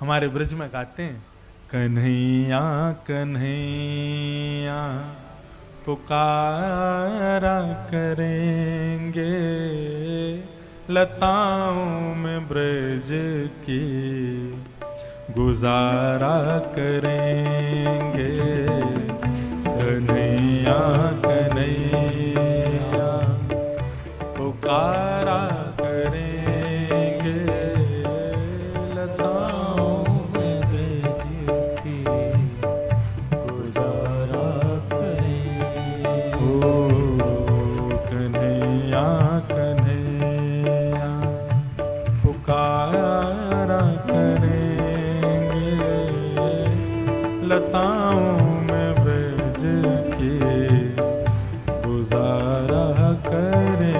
हमारे ब्रज में गाते हैं, कन्हैया कन्हैया पुकारा करेंगे, लताओं में ब्रज की गुजारा करेंगे। कन्हैया कन्हैया पुकारा करेंगे, लताओं में ब्रज की गुजारा करेंगे। ओ कन्हैया कन्हैया पुकारा करेंगे, लताओं में ब्रज की गुजारा करेंगे।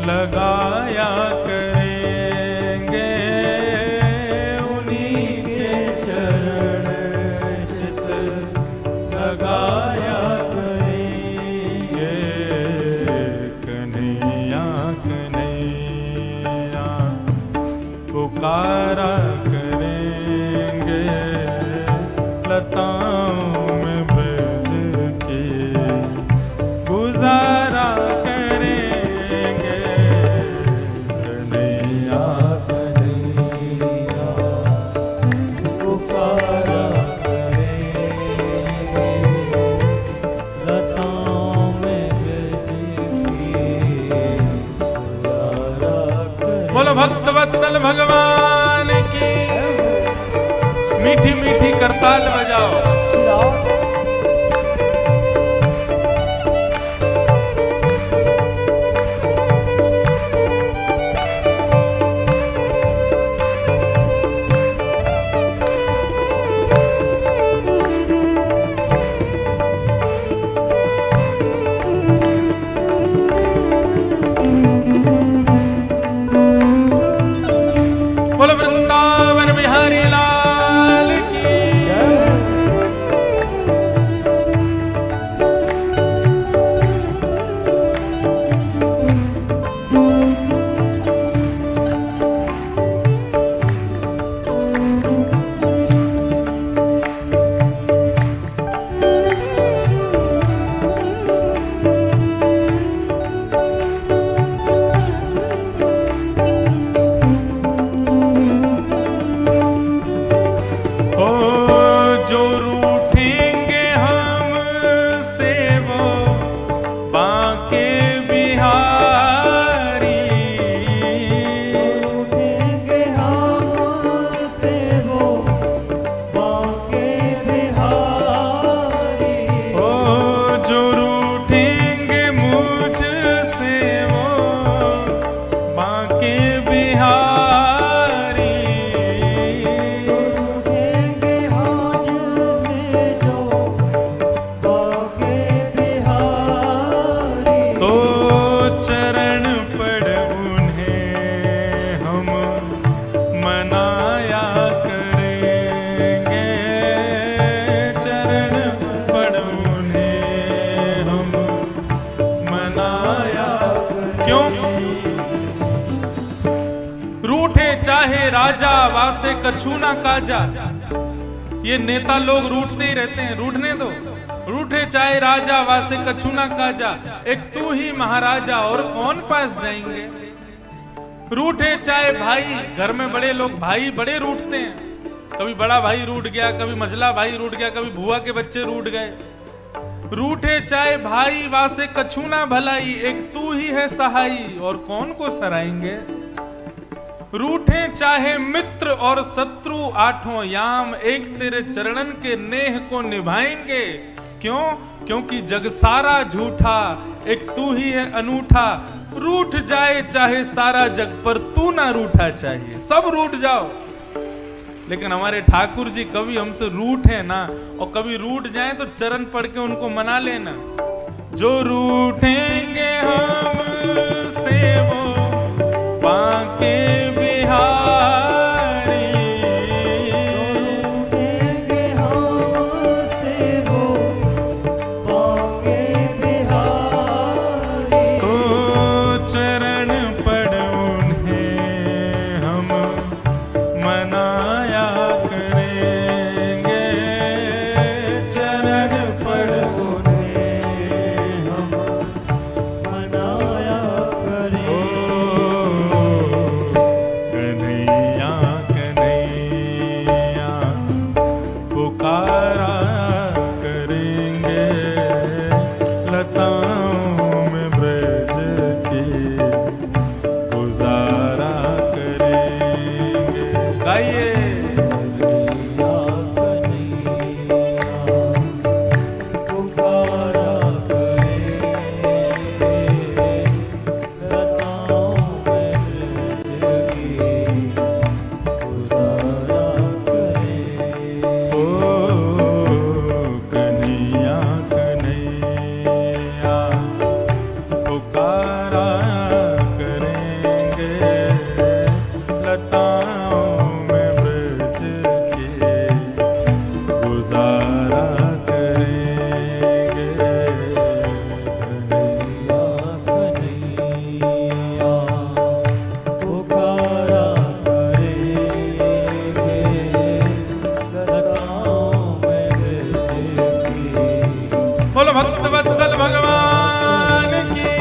लगाया करेंगे, उन्हीं के चरण चित लगाया करेंगे। कन्हैया कन्हैया पुकारा करेंगे, लताओं में ब्रज की गुजारा भक्त वत्सल भगवान की मीठी मीठी करताल बजाओ। राजा वासे कछु ना काजा। ये नेता लोग रूठते ही रहते हैं, रूठने दो, रूठे चाहे राजा वासे कछु ना काजा। एक तू ही महाराजा और कौन पास जाएंगे। रूठे चाहे भाई, घर में बड़े लोग भाई बड़े रूठते हैं, कभी बड़ा भाई रूठ गया, कभी मझला भाई रूठ गया, कभी बुआ के बच्चे रूठ गए। रूठे चाहे भाई वासे कछु ना भलाई, एक तू ही है सहाई और कौन को सराएंगे। रूठे चाहे मित्र और शत्रु आठों याम, एक तेरे चरणन के नेह को निभाएंगे। क्यों? क्योंकि जग सारा झूठा, एक तू ही है अनूठा। रूठ जाए चाहे सारा जग, पर तू ना रूठा चाहिए। सब रूठ जाओ, लेकिन हमारे ठाकुर जी कभी हमसे रूठे ना, और कभी रूठ जाए तो चरण पढ़ के उनको मना लेना। जो रूठेंगे हमसे वो बांके बिहारी, रूठेंगे हमसे वो बांके बिहारी। तो चरण पढ़ उन्हें हम मनाया करेंगे। चरण पढ़ उन्हें हम मनाया करेंगे। कन्हैया कन्हैया पुकारा करेंगे, लताओं में ब्रज की गुजारा करेंगे। गाइए कन्हैया कन्हैया पुकारा करेंगे, लताओं में ब्रज की गुजारा करेंगे। ओ कन्हैया कन्हैया पुकारा करेंगे, लताओं में ब्रज के गुजारा करेंगे। कन्हैया कन्हैया पुकारा करेंगे, लताओं में ब्रज की। बोलो भक्त वत्सल भगवान की।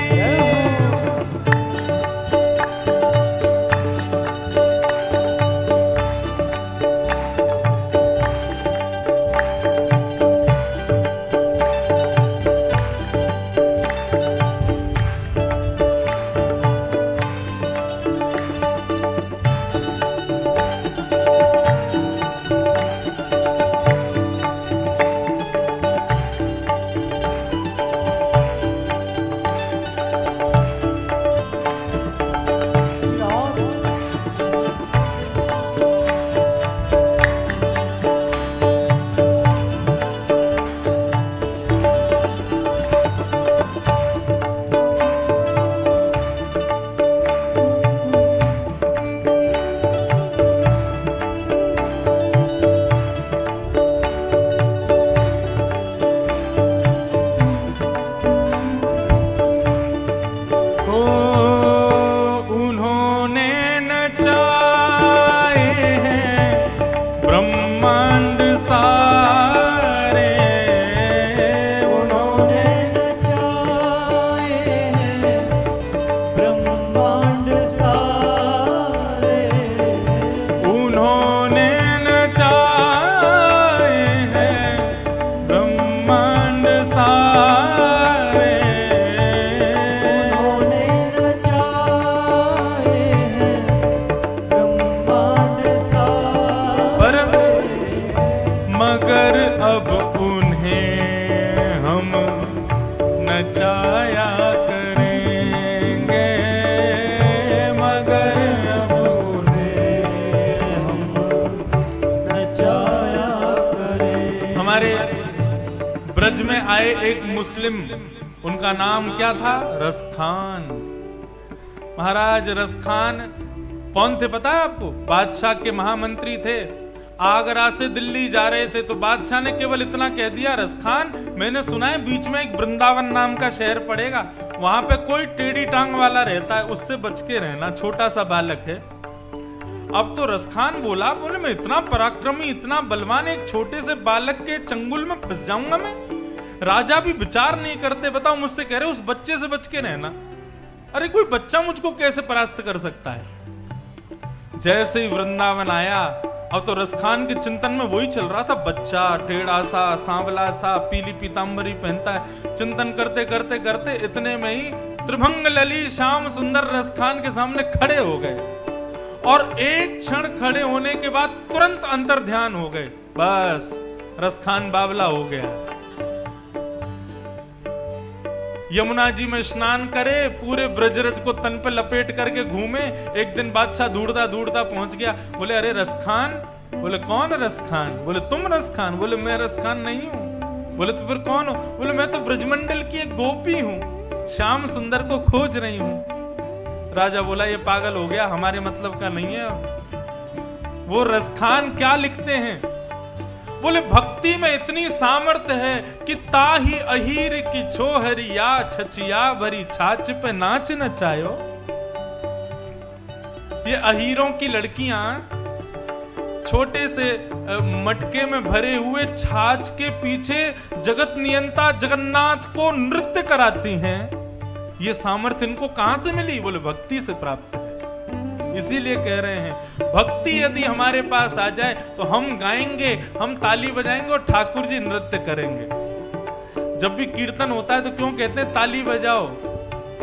उन्होंने नचाए हैं ब्रह्मांड सारे, उन्होंने नचाए हैं ब्रह्मांड सारे। उन्होंने नचाए हैं ब्रह्मांड सारे। उन्होंने नचाए हैं ब्रह्मांड पर सारे। मगर अब उन्हें हम नचाया करेंगे, मगर अब उन्हें हम नचाया करें। हमारे ब्रज में आए एक मुस्लिम, उनका नाम क्या था? रसखान। महाराज रसखान कौन थे पता है आपको? बादशाह के महामंत्री थे। आगरा से दिल्ली जा रहे थे तो बादशाह ने केवल इतना कह दिया, रसखान मैंने सुना है बीच में एक वृंदावन नाम का शहर पड़ेगा, वहां पे कोई टेढ़ी टांग वाला रहता है, उससे बच के रहना, छोटा सा बालक है। अब तो रसखान बोला, बोले मैं इतना पराक्रमी इतना बलवान एक छोटे से बालक के चंगुल में फंस जाऊंगा मैं? राजा भी विचार नहीं करते, बताओ मुझसे कह रहे उस बच्चे से बच के रहना। अरे कोई बच्चा मुझको कैसे परास्त कर सकता है? जैसे ही वृंदावन आया, अब तो रसखान के चिंतन में वही चल रहा था। बच्चा टेढ़ा सा, सांवला सा, पीली पीतांबरी पहनता है। चिंतन करते करते करते इतने में ही त्रिभंग लली श्याम सुंदर रसखान के सामने खड़े हो गए, और एक क्षण खड़े होने के बाद तुरंत अंतर ध्यान हो गए। बस रसखान बावला हो गया। यमुना जी में स्नान करे, पूरे ब्रजरज को तन पे लपेट करके घूमे। एक दिन बादशाह ढूंढता ढूंढता पहुंच गया। बोले अरे रसखान। बोले कौन रसखान? बोले तुम रसखान। बोले मैं रसखान नहीं हूं। बोले तो फिर कौन हो? बोले मैं तो ब्रजमंडल की एक गोपी हूं, श्याम सुंदर को खोज रही हूं। राजा बोला ये पागल हो गया, हमारे मतलब का नहीं है। वो रसखान क्या लिखते हैं? बोले भक्ति में इतनी सामर्थ्य है कि ताही अहीर की छोहरिया छचिया भरी छाछ पे नाच नचायो। ये अहीरों की लड़कियां छोटे से मटके में भरे हुए छाछ के पीछे जगत नियंता जगन्नाथ को नृत्य कराती हैं। ये सामर्थ्य इनको कहां से मिली? बोले भक्ति से प्राप्त है। इसीलिए कह रहे हैं भक्ति यदि हमारे पास आ जाए तो हम गाएंगे, हम ताली बजाएंगे और ठाकुर जी नृत्य करेंगे। जब भी कीर्तन होता है तो क्यों कहते हैं ताली बजाओ,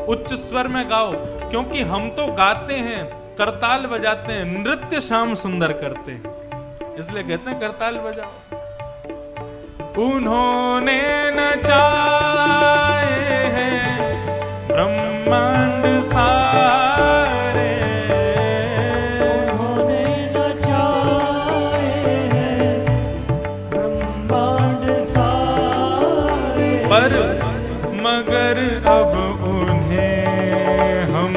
उच्च स्वर में गाओ? क्योंकि हम तो गाते हैं, करताल बजाते हैं, नृत्य श्याम सुंदर करते हैं, इसलिए कहते हैं करताल बजाओ। उन्होंने नचाए हैं ब्रह्मांड सारे, पर मगर अब उन्हें हम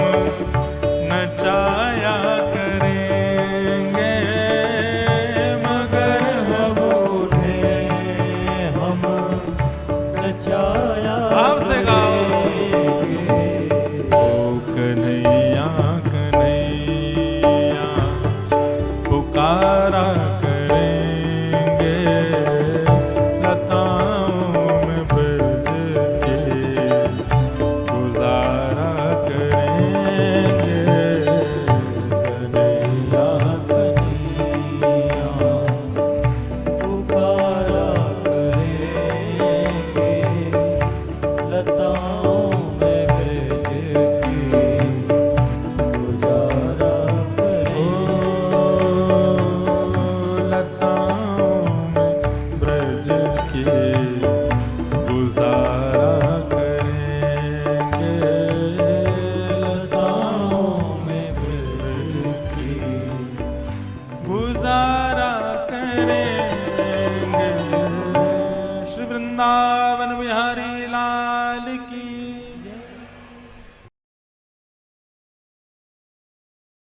नचाया करेंगे, मगर हम उन्हें हम नचाया भाव से गाओ। ओ कन्हैया कन्हैया पुकारा करेंगे, लताओं में ब्रज के गुजारा करेंगे। कन्हैया कन्हैया पुकारा करेंगे, लताओं में ब्रज के गुजारा करेंगे। लताओं में ब्रज के गुजारा करेंगे, लताओं में ब्रज की गुजारा करेंगे। श्री वृंदावन बिहारी लाल की